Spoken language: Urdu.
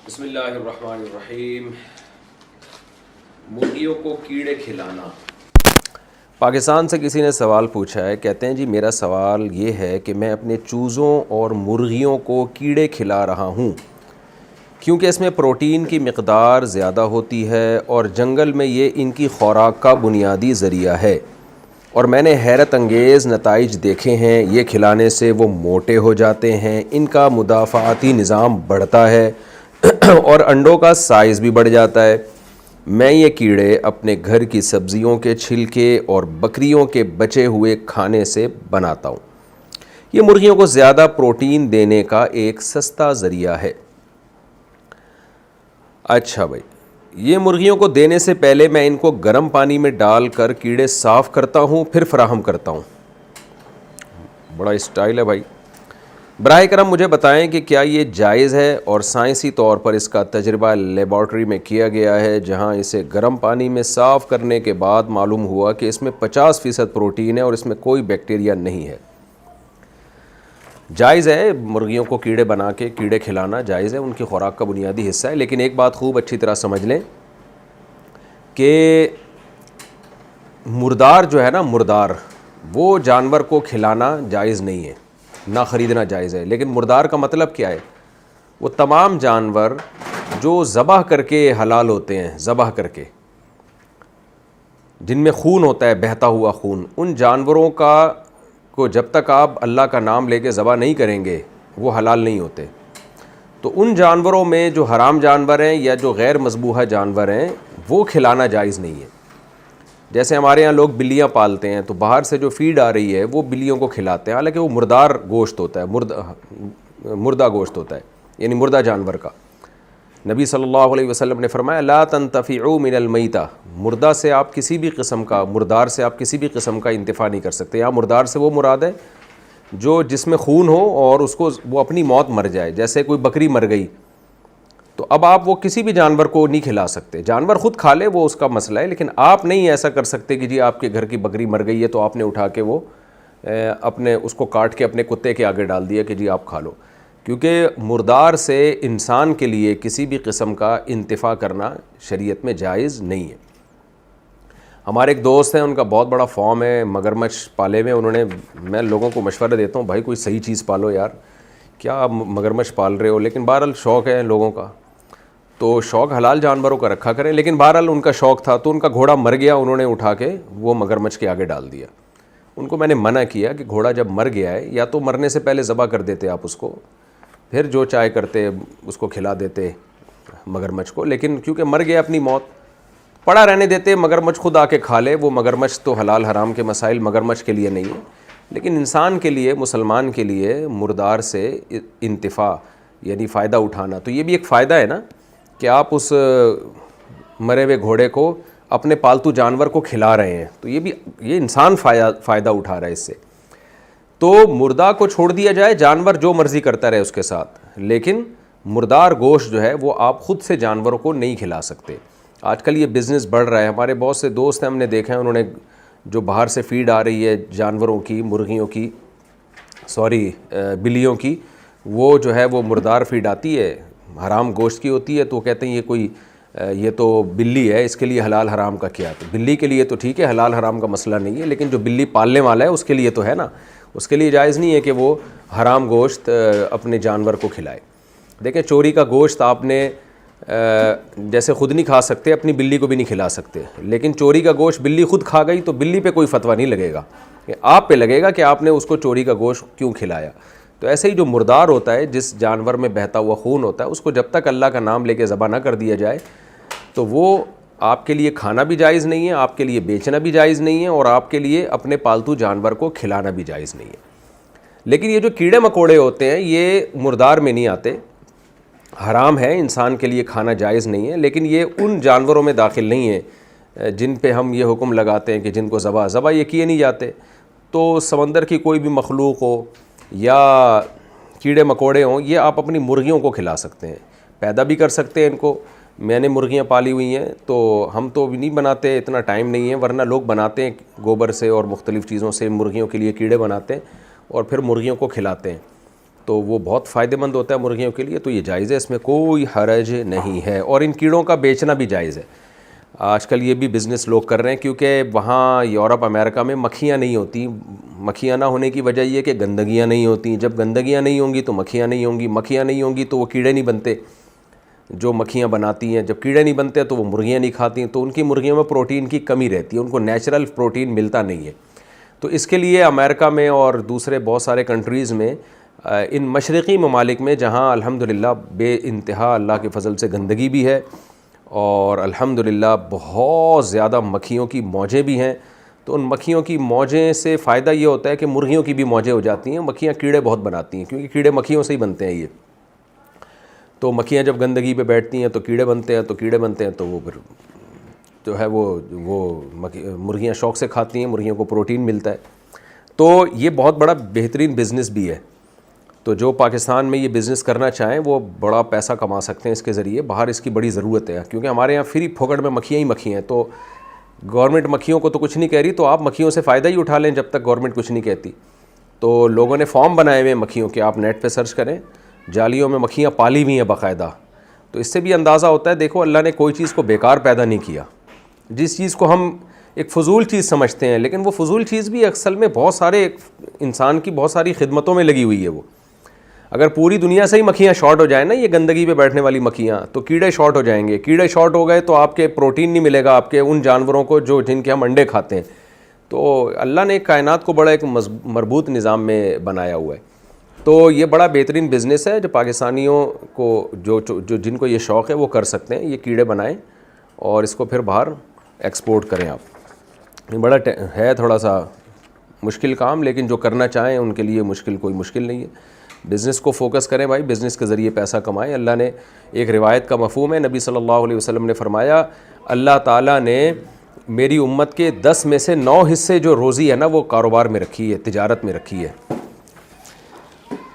بسم اللہ الرحمن الرحیم۔ مرغیوں کو کیڑے کھلانا۔ پاکستان سے کسی نے سوال پوچھا ہے، کہتے ہیں جی میرا سوال یہ ہے کہ میں اپنے چوزوں اور مرغیوں کو کیڑے کھلا رہا ہوں کیونکہ اس میں پروٹین کی مقدار زیادہ ہوتی ہے اور جنگل میں یہ ان کی خوراک کا بنیادی ذریعہ ہے، اور میں نے حیرت انگیز نتائج دیکھے ہیں۔ یہ کھلانے سے وہ موٹے ہو جاتے ہیں، ان کا مدافعاتی نظام بڑھتا ہے اور انڈوں کا سائز بھی بڑھ جاتا ہے۔ میں یہ کیڑے اپنے گھر کی سبزیوں کے چھلکے اور بکریوں کے بچے ہوئے کھانے سے بناتا ہوں۔ یہ مرغیوں کو زیادہ پروٹین دینے کا ایک سستا ذریعہ ہے۔ اچھا بھائی، یہ مرغیوں کو دینے سے پہلے میں ان کو گرم پانی میں ڈال کر کیڑے صاف کرتا ہوں، پھر فراہم کرتا ہوں۔ بڑا اسٹائل ہے بھائی۔ براہ کرم مجھے بتائیں کہ کیا یہ جائز ہے اور سائنسی طور پر اس کا تجربہ لیبارٹری میں کیا گیا ہے، جہاں اسے گرم پانی میں صاف کرنے کے بعد معلوم ہوا کہ اس میں 50% پروٹین ہے اور اس میں کوئی بیکٹیریا نہیں ہے۔ جائز ہے مرغیوں کو کیڑے بنا کے کیڑے کھلانا، جائز ہے، ان کی خوراک کا بنیادی حصہ ہے، لیکن ایک بات خوب اچھی طرح سمجھ لیں کہ مردار جو ہے نا، مردار، وہ جانور کو کھلانا جائز نہیں ہے، نہ خریدنا جائز ہے۔ لیکن مردار کا مطلب کیا ہے؟ وہ تمام جانور جو ذبح کر کے حلال ہوتے ہیں، ذبح کر کے، جن میں خون ہوتا ہے، بہتا ہوا خون، ان جانوروں کو جب تک آپ اللہ کا نام لے کے ذبح نہیں کریں گے وہ حلال نہیں ہوتے۔ تو ان جانوروں میں جو حرام جانور ہیں یا جو غیر مذبوحہ جانور ہیں وہ کھلانا جائز نہیں ہے۔ جیسے ہمارے ہاں لوگ بلیاں پالتے ہیں تو باہر سے جو فیڈ آ رہی ہے وہ بلیوں کو کھلاتے ہیں، حالانکہ وہ مردار گوشت ہوتا ہے، مردہ گوشت ہوتا ہے، یعنی مردہ جانور کا۔ نبی صلی اللہ علیہ وسلم نے فرمایا لا تنتفعوا من المیتہ، مردہ سے آپ کسی بھی قسم کا، مردار سے آپ کسی بھی قسم کا انتفاع نہیں کر سکتے۔ یہاں مردار سے وہ مراد ہے جو جس میں خون ہو اور اس کو وہ اپنی موت مر جائے، جیسے کوئی بکری مر گئی تو اب آپ وہ کسی بھی جانور کو نہیں کھلا سکتے۔ جانور خود کھا لے وہ اس کا مسئلہ ہے، لیکن آپ نہیں ایسا کر سکتے کہ جی آپ کے گھر کی بکری مر گئی ہے تو آپ نے اٹھا کے وہ اپنے اس کو کاٹ کے اپنے کتے کے آگے ڈال دیا کہ جی آپ کھا لو، کیونکہ مردار سے انسان کے لیے کسی بھی قسم کا انتفاع کرنا شریعت میں جائز نہیں ہے۔ ہمارے ایک دوست ہیں، ان کا بہت بڑا فارم ہے، مگرمچھ پالے ہوئے، میں لوگوں کو مشورہ دیتا ہوں بھائی کوئی صحیح چیز پالو یار، کیا آپ مگرمچھ پال رہے ہو، لیکن بہرحال شوق ہے لوگوں کا تو شوق حلال جانوروں کا رکھا کریں۔ لیکن بہرحال ان کا شوق تھا تو ان کا گھوڑا مر گیا، انہوں نے اٹھا کے وہ مگرمچھ کے آگے ڈال دیا۔ ان کو میں نے منع کیا کہ گھوڑا جب مر گیا ہے یا تو مرنے سے پہلے ذبح کر دیتے آپ اس کو، پھر جو چائے کرتے اس کو کھلا دیتے مگرمچھ کو، لیکن کیونکہ مر گیا اپنی موت، پڑا رہنے دیتے، مگرمچھ خود آ کے کھا لے۔ وہ مگرمچھ تو حلال حرام کے مسائل مگرمچھ کے لیے نہیں ہے، لیکن انسان کے لیے، مسلمان کے لیے مردار سے انتفاع یعنی فائدہ اٹھانا، تو یہ بھی ایک فائدہ ہے نا کہ آپ اس مرے ہوئے گھوڑے کو اپنے پالتو جانور کو کھلا رہے ہیں، تو یہ انسان فائدہ اٹھا رہا ہے اس سے۔ تو مردہ کو چھوڑ دیا جائے، جانور جو مرضی کرتا رہے اس کے ساتھ، لیکن مردار گوشت جو ہے وہ آپ خود سے جانوروں کو نہیں کھلا سکتے۔ آج کل یہ بزنس بڑھ رہا ہے، ہمارے بہت سے دوست ہیں، ہم نے دیکھا ہے، انہوں نے جو باہر سے فیڈ آ رہی ہے جانوروں کی، مرغیوں کی، بلیوں کی، وہ جو ہے وہ مردار فیڈ آتی ہے، حرام گوشت کی ہوتی ہے، تو کہتے ہیں یہ تو بلی ہے، اس کے لیے حلال حرام کا کیا؟ تو بلی کے لیے تو ٹھیک ہے، حلال حرام کا مسئلہ نہیں ہے، لیکن جو بلی پالنے والا ہے اس کے لیے تو ہے نا، اس کے لیے جائز نہیں ہے کہ وہ حرام گوشت اپنے جانور کو کھلائے۔ دیکھیں چوری کا گوشت آپ نے جیسے خود نہیں کھا سکتے، اپنی بلی کو بھی نہیں کھلا سکتے، لیکن چوری کا گوشت بلی خود کھا گئی تو بلی پہ کوئی فتویٰ نہیں لگے گا، آپ پہ لگے گا کہ آپ نے اس کو چوری کا گوشت کیوں کھلایا۔ تو ایسے ہی جو مردار ہوتا ہے، جس جانور میں بہتا ہوا خون ہوتا ہے، اس کو جب تک اللہ کا نام لے کے ذبح نہ کر دیا جائے تو وہ آپ کے لیے کھانا بھی جائز نہیں ہے، آپ کے لیے بیچنا بھی جائز نہیں ہے، اور آپ کے لیے اپنے پالتو جانور کو کھلانا بھی جائز نہیں ہے۔ لیکن یہ جو کیڑے مکوڑے ہوتے ہیں یہ مردار میں نہیں آتے، حرام ہے، انسان کے لیے کھانا جائز نہیں ہے، لیکن یہ ان جانوروں میں داخل نہیں ہے جن پہ ہم یہ حکم لگاتے ہیں کہ جن کو ذبح یہ کیے نہیں جاتے۔ تو سمندر کی کوئی بھی مخلوق ہو یا کیڑے مکوڑے ہوں، یہ آپ اپنی مرغیوں کو کھلا سکتے ہیں، پیدا بھی کر سکتے ہیں ان کو۔ میں نے مرغیاں پالی ہوئی ہیں تو ہم تو بھی نہیں بناتے، اتنا ٹائم نہیں ہے، ورنہ لوگ بناتے ہیں گوبر سے اور مختلف چیزوں سے، مرغیوں کے لیے کیڑے بناتے ہیں اور پھر مرغیوں کو کھلاتے ہیں۔ تو وہ بہت فائدہ مند ہوتا ہے مرغیوں کے لیے، تو یہ جائز ہے، اس میں کوئی حرج نہیں ہے، اور ان کیڑوں کا بیچنا بھی جائز ہے۔ آج کل یہ بھی بزنس لوگ کر رہے ہیں، کیونکہ وہاں یورپ امریکہ میں مکھیاں نہیں ہوتی۔ مکھیاں نہ ہونے کی وجہ یہ کہ گندگیاں نہیں ہوتی، جب گندگیاں نہیں ہوں گی تو مکھیاں نہیں ہوں گی، مکھیاں نہیں ہوں گی تو وہ کیڑے نہیں بنتے جو مکھیاں بناتی ہیں، جب کیڑے نہیں بنتے تو وہ مرغیاں نہیں کھاتی ہیں، تو ان کی مرغیوں میں پروٹین کی کمی رہتی ہے، ان کو نیچرل پروٹین ملتا نہیں ہے۔ تو اس کے لیے امریکہ میں اور دوسرے بہت سارے کنٹریز میں، ان مشرقی ممالک میں جہاں الحمدللہ بے انتہا اللہ کے فضل سے گندگی بھی ہے اور الحمدللہ بہت زیادہ مکھیوں کی موجیں بھی ہیں، تو ان مکھیوں کی موجیں سے فائدہ یہ ہوتا ہے کہ مرغیوں کی بھی موجیں ہو جاتی ہیں۔ مکھیاں کیڑے بہت بناتی ہیں، کیونکہ کیڑے مکھیوں سے ہی بنتے ہیں یہ، تو مکھیاں جب گندگی پہ بیٹھتی ہیں تو کیڑے بنتے ہیں، تو کیڑے بنتے ہیں تو وہ پھر جو ہے وہ مرغیاں شوق سے کھاتی ہیں، مرغیوں کو پروٹین ملتا ہے۔ تو یہ بہت بڑا بہترین بزنس بھی ہے، تو جو پاکستان میں یہ بزنس کرنا چاہیں وہ بڑا پیسہ کما سکتے ہیں اس کے ذریعے۔ باہر اس کی بڑی ضرورت ہے، کیونکہ ہمارے یہاں فری پھوکٹ میں مکھیاں ہی مکھیاں ہیں، تو گورنمنٹ مکھیوں کو تو کچھ نہیں کہہ رہی، تو آپ مکھیوں سے فائدہ ہی اٹھا لیں جب تک گورنمنٹ کچھ نہیں کہتی۔ تو لوگوں نے فارم بنائے ہوئے ہیں مکھیوں کے، آپ نیٹ پہ سرچ کریں، جالیوں میں مکھیاں پالی ہوئی ہیں باقاعدہ، تو اس سے بھی اندازہ ہوتا ہے دیکھو اللہ نے کوئی چیز کو بیکار پیدا نہیں کیا۔ جس چیز کو ہم ایک فضول چیز سمجھتے ہیں، لیکن وہ فضول چیز بھی اصل میں بہت سارے انسان کی بہت ساری خدمتوں میں لگی ہوئی ہے وہ۔ اگر پوری دنیا سے ہی مکھیاں شارٹ ہو جائیں نا، یہ گندگی پہ بیٹھنے والی مکھیاں، تو کیڑے شارٹ ہو جائیں گے، کیڑے شارٹ ہو گئے تو آپ کے پروٹین نہیں ملے گا آپ کے ان جانوروں کو جن کے ہم انڈے کھاتے ہیں۔ تو اللہ نے کائنات کو بڑا ایک مربوط نظام میں بنایا ہوا ہے، تو یہ بڑا بہترین بزنس ہے جو پاکستانیوں کو جو جن کو یہ شوق ہے وہ کر سکتے ہیں، یہ کیڑے بنائیں اور اس کو پھر باہر ایکسپورٹ کریں آپ۔ یہ بڑا ہے تھوڑا سا مشکل کام، لیکن جو کرنا چاہیں ان کے لیے کوئی مشکل نہیں ہے۔ بزنس کو فوکس کریں بھائی، بزنس کے ذریعے پیسہ کمائیں۔ اللہ نے ایک روایت کا مفہوم ہے، نبی صلی اللہ علیہ وسلم نے فرمایا اللہ تعالیٰ نے میری امت کے 10 میں سے 9 حصے جو روزی ہے نا وہ کاروبار میں رکھی ہے، تجارت میں رکھی ہے۔